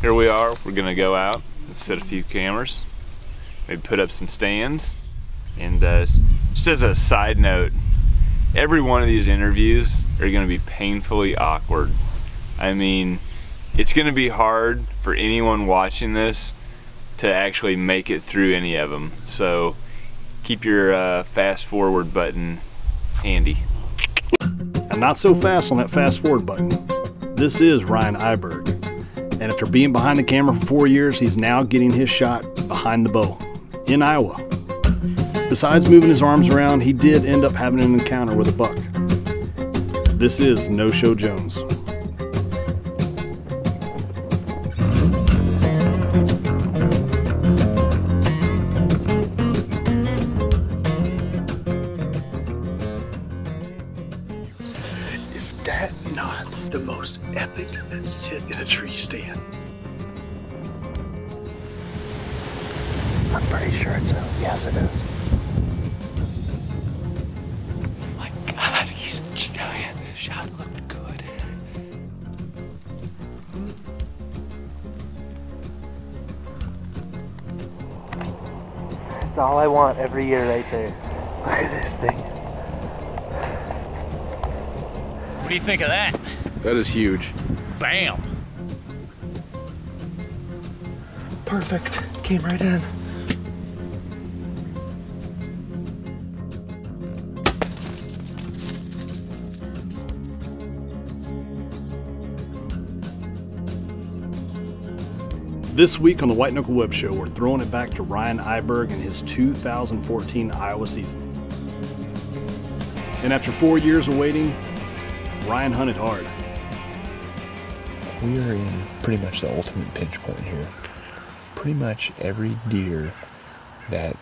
here we are. We're gonna go out and set a few cameras, maybe put up some stands. And just as a side note, every one of these interviews are gonna be painfully awkward. I mean, it's gonna be hard for anyone watching this to actually make it through any of them. So keep your fast forward button handy. And not so fast on that fast forward button. This is Rya Eyberg. And after being behind the camera for 4 years, he's now getting his shot behind the bow in Iowa. Besides moving his arms around, he did end up having an encounter with a buck. This is No Show Jones. Is that not the most epic sit in a tree stand? I'm pretty sure it's a yes, it is. My God, he's giant. The shot looked good. That's all I want every year right there. Look at this thing. What do you think of that? That is huge. Bam! Perfect. Came right in. This week on the White Knuckle Web Show, we're throwing it back to Rya Eyberg and his 2014 Iowa season. And after 4 years of waiting, Ryan hunted hard. We are in pretty much the ultimate pinch point here. Pretty much every deer that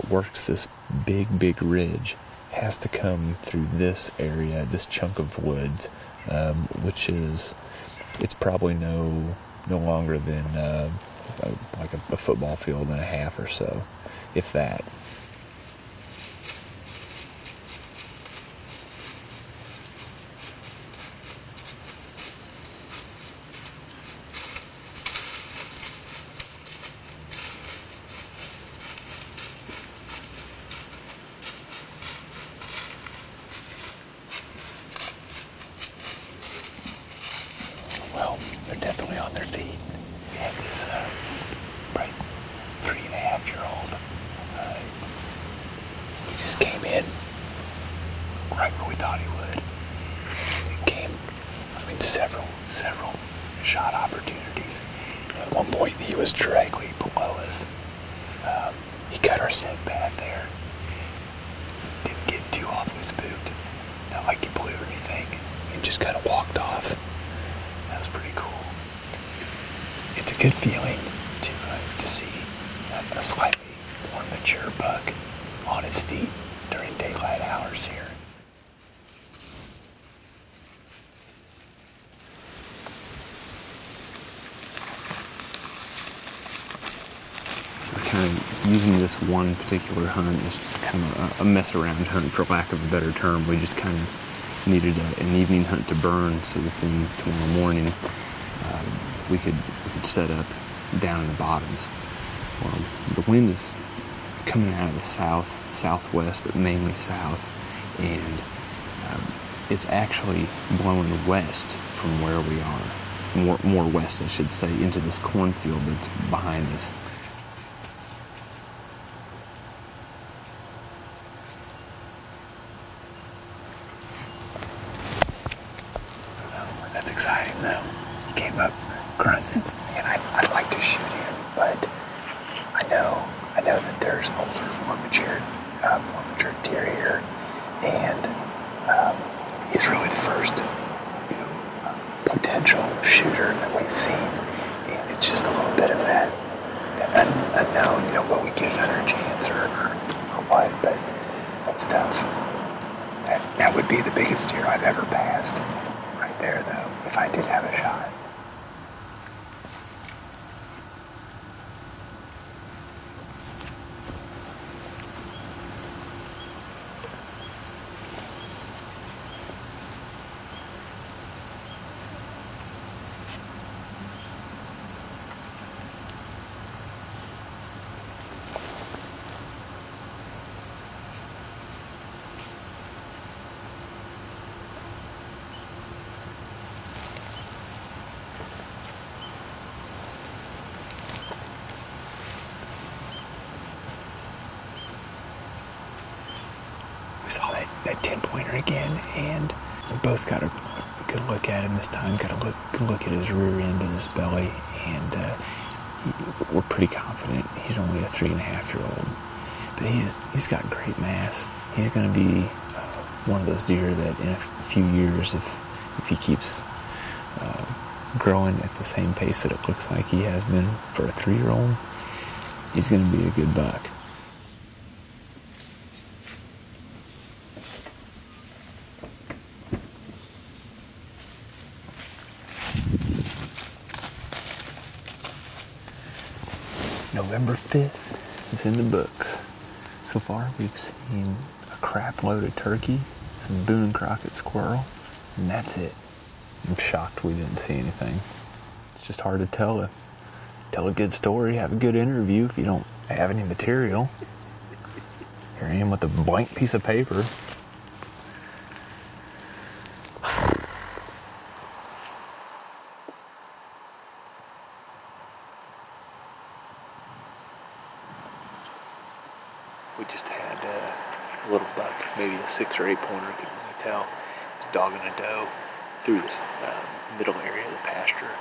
works this big ridge has to come through this area, this chunk of woods, which is, it's probably no longer than like a football field and a half or so, if that. Well, they're definitely on their feet. We have this probably 3.5-year-old. He just came in right where we thought he would. He came, I mean, several shot opportunities. At one point, he was directly below us. He cut our scent path there. Didn't get too awfully spooked. Not like he blew or anything. And just kind of walked off. That was pretty cool. It's a good feeling to see a slightly more mature buck on his feet during daylight hours here. We're kind of using this one particular hunt as kind of a mess around hunt, for lack of a better term. We just kind of needed an evening hunt to burn so that then tomorrow morning we could set up down in the bottoms. Well, the wind is coming out of the southwest, but mainly south, and it's actually blowing west from where we are, more west I should say, into this cornfield that's behind us. That's exciting though. He came up grunting, and I'd like to shoot him, but I know that there's older, more mature deer here, and he's really the first, potential shooter that we've seen, and it's just a little bit of that unknown, will we get another chance or what? But that's tough. That would be the biggest deer I've ever passed. Right there, though, if I did have a shot. saw that 10-pointer again, and we both got a good look at him this time. Got a good look at his rear end and his belly, and we're pretty confident he's only a 3.5-year-old. But he's got great mass. He's going to be one of those deer that in a few years, if he keeps growing at the same pace that it looks like he has been for a 3-year-old, he's going to be a good buck. November 5th is in the books. So far we've seen a crap load of turkey, some Boone and Crockett squirrel, and that's it. I'm shocked we didn't see anything. It's just hard to tell a good story, have a good interview if you don't have any material. Here I am with a blank piece of paper. We just had a little buck, maybe a 6 or 8 pointer, I couldn't really tell. He's dogging a doe through this middle area of the pasture.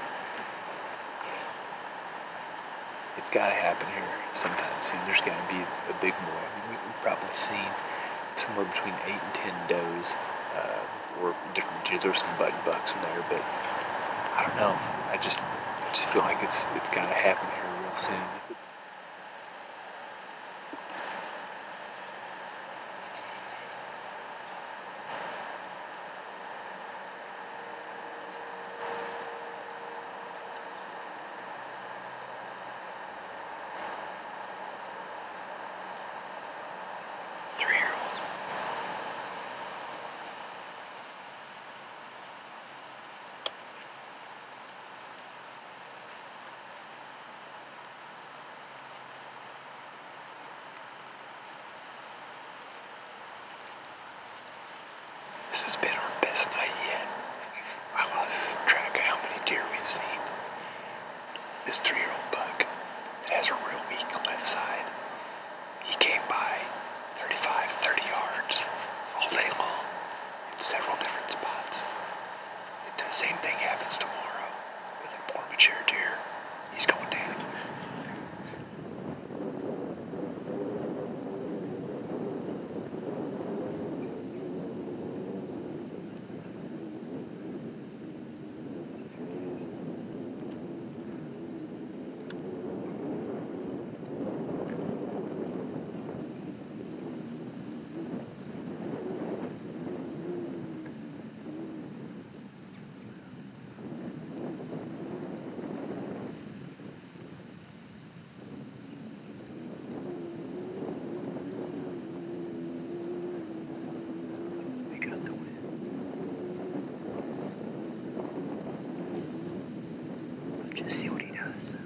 It's got to happen here sometime soon. There's got to be a big boy. I mean, we've probably seen somewhere between 8 and 10 does, or different deer. There's some button bucks in there, but I don't know. I just feel like it's got to happen here real soon. This has been our best night yet. I lost track of how many deer we've seen. This 3-year-old buck that has a real weak left side, he came by 35, 30 yards all day long in several different spots. If that same thing happens tomorrow with a more mature deer, he's going down. Just see what he does.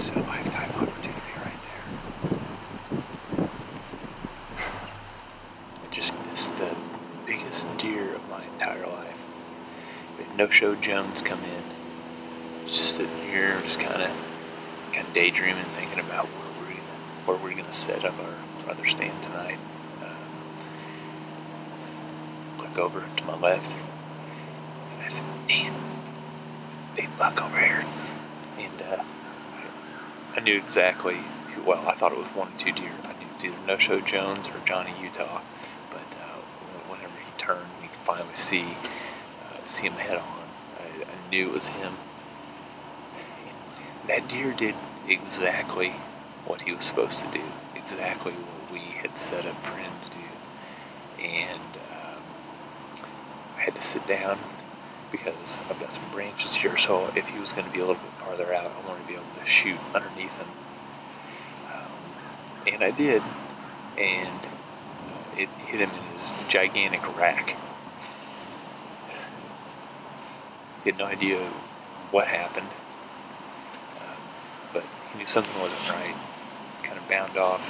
It's a lifetime opportunity right there. I just missed the biggest deer of my entire life. No-show Jones come in. I was just sitting here, just kind of daydreaming, thinking about where we're gonna set up our other stand tonight. Look over to my left, and I said, "Damn, big buck over here." And I knew exactly. Well, I thought it was 1 or 2 deer. I knew it's either No-Show Jones or Johnny Utah. But whenever he turned, we could finally see him head on. I knew it was him. And that deer did exactly what he was supposed to do, exactly what we had set up for him to do. And I had to sit down because I've got some branches here, so if he was going to be a little bit farther out, I wanted to be able to shoot underneath him. And I did, and it hit him in his gigantic rack. He had no idea what happened, but he knew something wasn't right. Kind of bound off.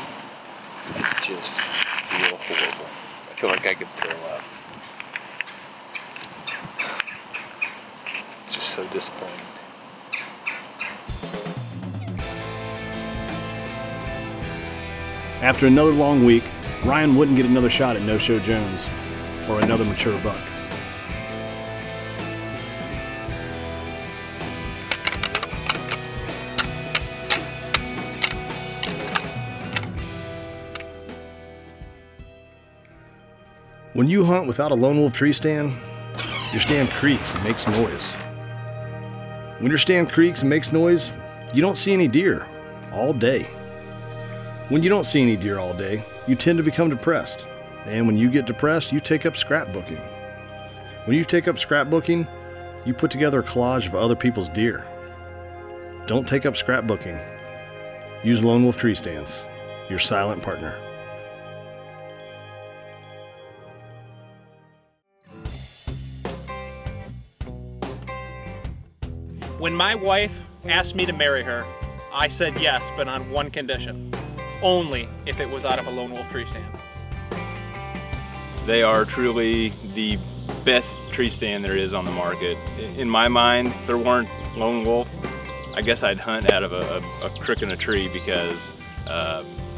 I just feel horrible. I feel like I could throw up. It's just so disappointing. After another long week, Ryan wouldn't get another shot at No-Show Jones or another mature buck. When you hunt without a lone wolf tree stand, your stand creaks and makes noise. When your stand creaks and makes noise, you don't see any deer all day. When you don't see any deer all day, you tend to become depressed. And when you get depressed, you take up scrapbooking. When you take up scrapbooking, you put together a collage of other people's deer. Don't take up scrapbooking. Use lone wolf tree stands, your silent partner. When my wife asked me to marry her, I said yes, but on one condition. Only if it was out of a lone wolf tree stand. They are truly the best tree stand there is on the market. In my mind, if there weren't lone wolf, I guess I'd hunt out of a crick in a tree because,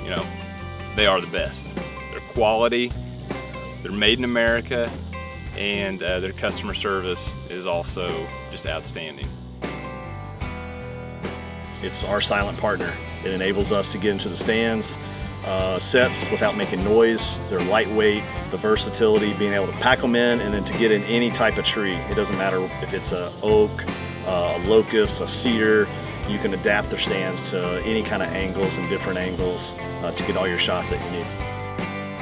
you know, they are the best. They're quality, they're made in America, and their customer service is also just outstanding. It's our silent partner. It enables us to get into the stands, sets without making noise. They're lightweight, the versatility, being able to pack them in, and then to get in any type of tree. It doesn't matter if it's an oak, a locust, a cedar. You can adapt their stands to any kind of angles and different angles to get all your shots that you need.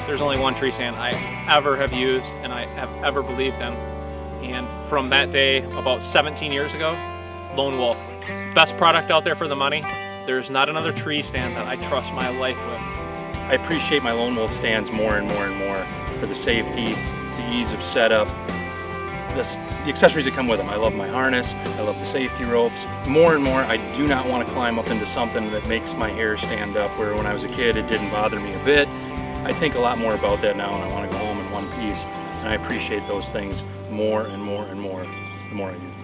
There's only one tree stand I ever have used and I have ever believed in. And from that day, about 17 years ago, Lone Wolf. Best product out there for the money. There's not another tree stand that I trust my life with. I appreciate my Lone Wolf stands more and more and more for the safety, the ease of setup, the accessories that come with them. I love my harness, I love the safety ropes. More and more, I do not want to climb up into something that makes my hair stand up, where when I was a kid it didn't bother me a bit. I think a lot more about that now, and I want to go home in one piece. And I appreciate those things more and more and more the more I use.